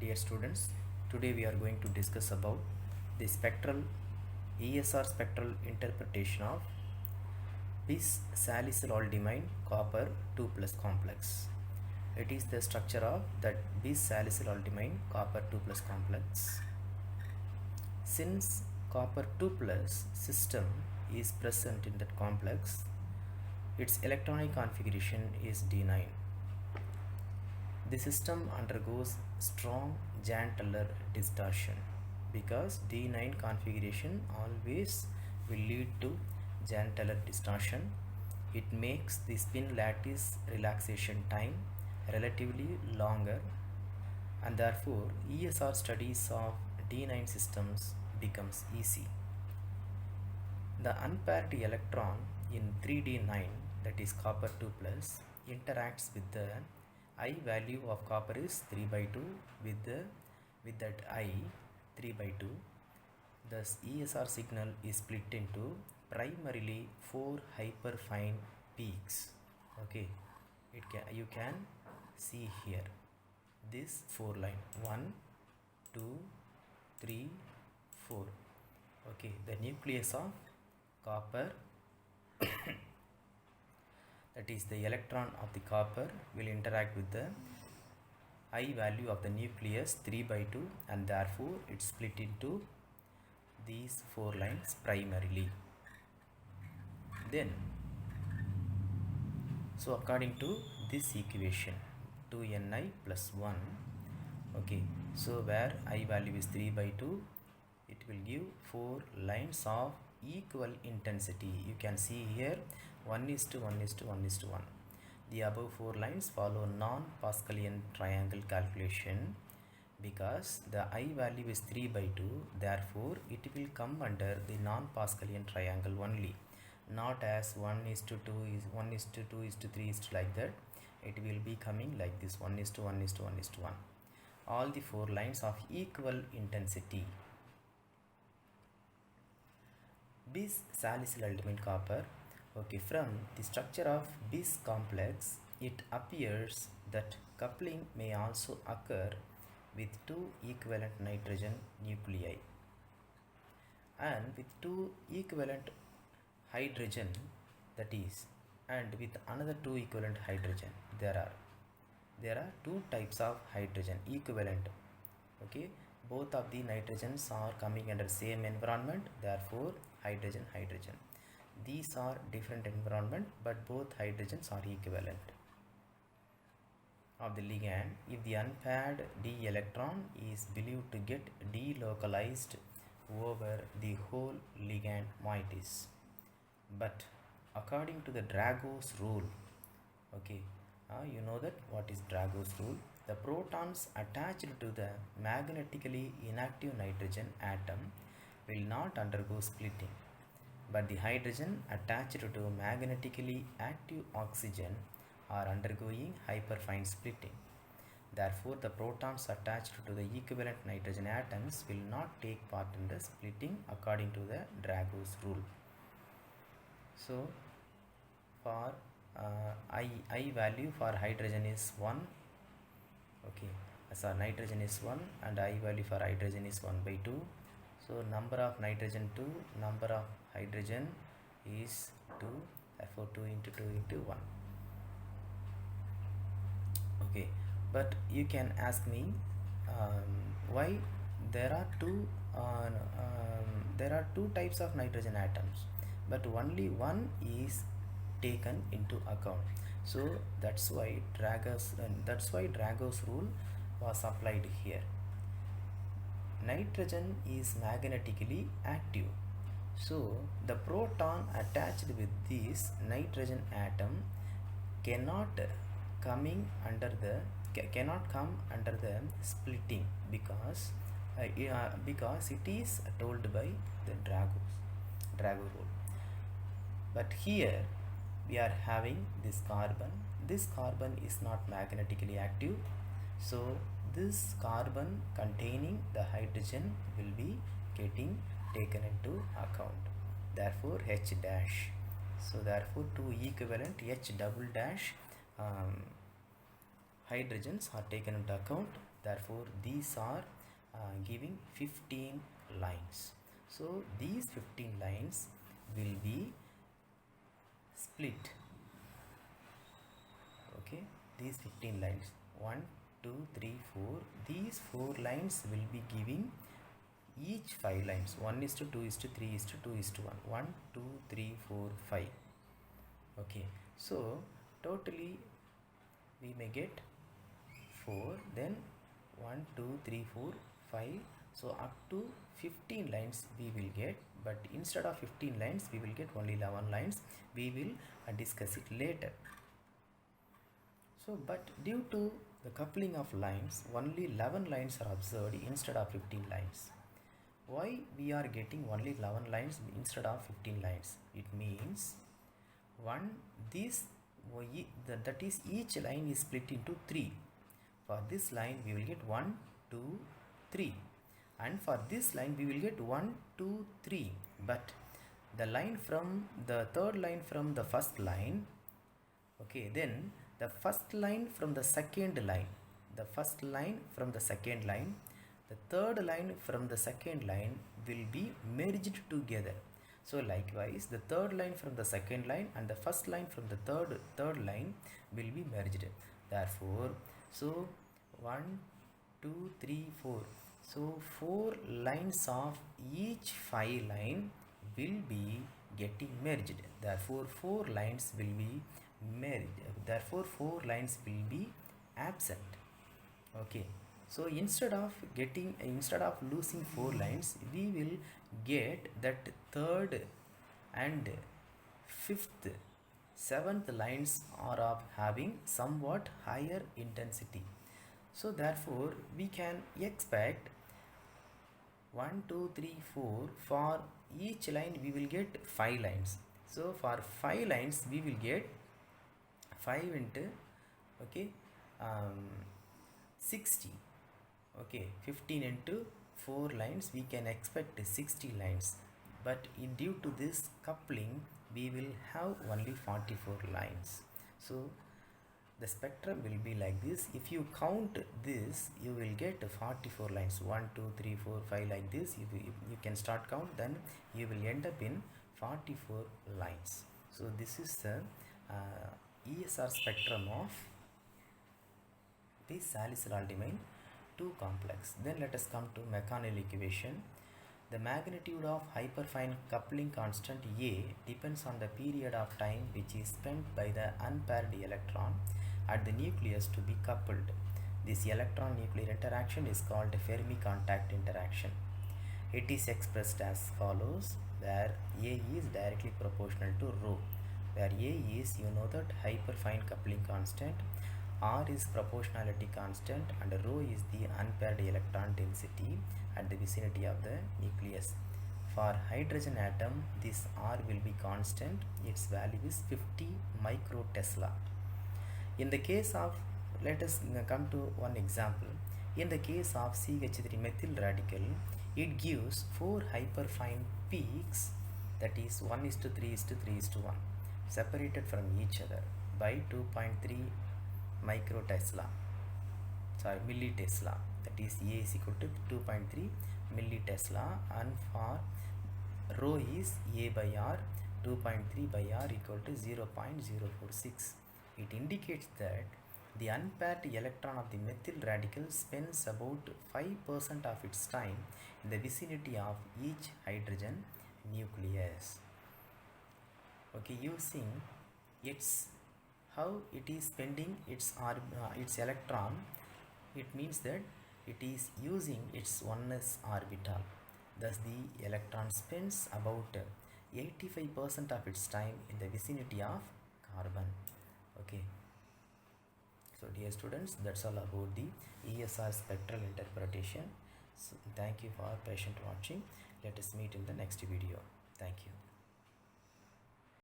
Dear students, today we are going to discuss about the spectral ESR spectral interpretation of bis salicylaldehyde copper 2 plus complex. It is the structure of that bis salicylaldehyde copper 2 plus complex. Since copper 2 plus system is present in that complex, its electronic configuration is D9. The system undergoes strong Jahn-Teller distortion because D9 configuration always will lead to Jahn-Teller distortion. It makes the spin lattice relaxation time relatively longer, and therefore ESR studies of D9 systems becomes easy. The unpaired electron in 3D9, that is copper 2 plus, interacts with the I value of copper is 3 by 2 with that I 3 by 2. Thus ESR signal is split into primarily 4 hyperfine peaks. Okay, you can see here this 4 line 1 2 3 4. Okay, the nucleus of copper that is the electron of the copper will interact with the I value of the nucleus 3 by 2, and therefore it's split into these 4 lines primarily. Then so according to this equation 2Ni plus 1, okay, so where I value is 3 by 2, it will give 4 lines of equal intensity. You can see here 1:1:1:1. The above 4 lines follow non-Pascalian triangle calculation because the I value is 3 by 2, therefore it will come under the non-Pascalian triangle only, not as 1:2 is 1:2:3 is like that. It will be coming like this 1:1:1:1. All the 4 lines of equal intensity. Bis salicylaldehyde copper. Okay, from the structure of bis complex, it appears that coupling may also occur with 2 equivalent nitrogen nuclei and with 2 equivalent hydrogen, that is, and with another 2 equivalent hydrogen. There are 2 types of hydrogen equivalent. Okay, both of the nitrogens are coming under same environment, therefore hydrogen. These are different environment, but both hydrogens are equivalent of the ligand. If the unpaired d electron is believed to get delocalized over the whole ligand moieties, but according to the Drago's rule, okay, you know that what is Drago's rule? The protons attached to the magnetically inactive nitrogen atom will not undergo splitting, but the hydrogen attached to magnetically active oxygen are undergoing hyperfine splitting. Therefore, the protons attached to the equivalent nitrogen atoms will not take part in the splitting according to the Drago's rule. So, for I value for hydrogen is 1. Okay, so nitrogen is 1 and I value for hydrogen is 1 by 2. So number of nitrogen 2, number of hydrogen is 2, therefore 2 into 2 into 1. Okay, but you can ask me why there are two types of nitrogen atoms, but only one is taken into account. So that's why Drago's rule was applied here. Nitrogen is magnetically active, so the proton attached with this nitrogen atom cannot come under the splitting because it is told by the Drago rule. But here we are having this carbon. This carbon is not magnetically active, so this carbon containing the hydrogen will be getting taken into account. Therefore H dash. So therefore 2 equivalent H double dash hydrogens are taken into account. Therefore these are giving 15 lines. So these 15 lines will be split. Okay, these 15 lines, 1 2 3 4, these 4 lines will be giving each 5 lines, 1 is to 2 is to 3 is to 2 is to 1, 1 2 3 4 5. Okay, so totally we may get 4, then 1 2 3 4 5, so up to 15 lines we will get, but instead of 15 lines we will get only 11 lines. We will discuss it later. So but due to the coupling of lines, only 11 lines are observed instead of 15 lines. Why we are getting only 11 lines instead of 15 lines? It means that is each line is split into 3. For this line we will get 1 2 3, and for this line we will get 1 2 3, but the line from the third line from the first line, okay, then the first line from the second line, the first line from the second line, the third line from the second line will be merged together. So likewise the third line from the second line and the first line from the third line will be merged. Therefore, so 1 2 3 4, so 4 lines of each 5 line will be getting merged. Therefore 4 lines will be merged, therefore 4 lines will be absent. Okay, so instead of losing 4 lines, we will get that third and fifth, seventh lines are of having somewhat higher intensity. So therefore we can expect 1 2 3 4, for each line we will get 5 lines. So for 5 lines we will get 5 into, okay, 60. Okay, 15 into 4 lines, we can expect 60 lines, but due to this coupling we will have only 44 lines. So the spectrum will be like this. If you count this, you will get 44 lines, 1 2 3 4 5, like this. You can start count, then you will end up in 44 lines. So this is the ESR spectrum of the salicylaldimine 2 complex. Then let us come to Maconel equation. The magnitude of hyperfine coupling constant A depends on the period of time which is spent by the unpaired electron at the nucleus to be coupled. This electron nuclear interaction is called Fermi contact interaction. It is expressed as follows, where A is directly proportional to rho, where A is, you know that, hyperfine coupling constant, R is proportionality constant, and rho is the unpaired electron density at the vicinity of the nucleus. For hydrogen atom, this R will be constant. Its value is 50 microtesla. In the case of, let us come to one example. In the case of CH3 methyl radical, it gives 4 hyperfine peaks, that is 1:3:3:1, separated from each other by 2.3 microtesla, sorry, millitesla, that is A is equal to 2.3 millitesla, and for rho is A by R, 2.3 by R equal to 0.046. It indicates that the unpaired electron of the methyl radical spends about 5% of its time in the vicinity of each hydrogen nucleus. Okay, using its how it is spending its electron, it means that it is using its 1s orbital. Thus the electron spends about 85% of its time in the vicinity of carbon. Okay, so dear students, that's all about the ESR spectral interpretation. So thank you for patient watching. Let us meet in the next video. Thank you.